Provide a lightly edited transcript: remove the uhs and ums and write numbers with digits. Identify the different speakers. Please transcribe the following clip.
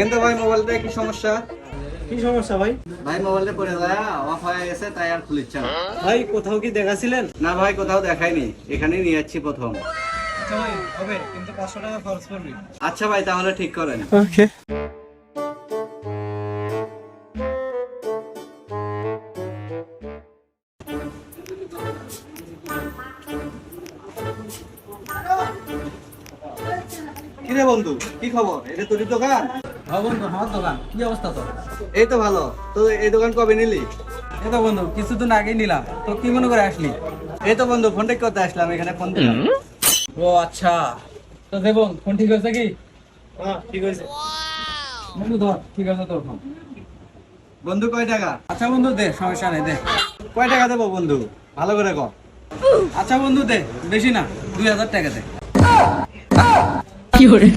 Speaker 1: দেখেন তো ভাই মোবাইলটা কি সমস্যা?
Speaker 2: কি সমস্যা ভাই?
Speaker 1: ভাই মোবাইলটা পড়ে যায় অফ হয়ে গেছে, তাই আর খুলিচ্ছে না।
Speaker 2: ভাই কোথাও কি দেখাছিলেন?
Speaker 1: না ভাই, কোথাও দেখাইনি, এখানেই নিয়ে যাচ্ছি প্রথম।
Speaker 2: আচ্ছা ভাই হবে, কিন্তু 500 টাকা খরচ করবি।
Speaker 1: আচ্ছা ভাই, তাহলে ঠিক করেন।
Speaker 2: ওকে।
Speaker 1: কিরে বন্ধু, কি খবর? এটা তোর দোকান?
Speaker 2: হ্যাঁ বন্ধু, আমার দোকান। কি অবস্থা তোর?
Speaker 1: এই তো ভালো। তো এই দোকান কবে নিলি?
Speaker 2: এই তো বন্ধু কিছুদিন আগেই নিলাম। তো কি মনে করে আসলি?
Speaker 1: এই তো বন্ধু, ফোন ঠিক করতে আসলাম, এখানে ফোন দিলাম।
Speaker 2: ও আচ্ছা, তো দেবন ফোন ঠিক হয়েছে কি? হ্যাঁ ঠিক হয়েছে বন্ধু, ধর ঠিক আছে তোর ফোন।
Speaker 1: বন্ধু কয় টাকা?
Speaker 2: আচ্ছা বন্ধু দে, সমস্যা নেই দে।
Speaker 1: কয় টাকা দেবো বন্ধু, ভালো করে কর।
Speaker 2: আচ্ছা বন্ধু দে, বেশি না, 2000 টাকা দে।
Speaker 3: কি hore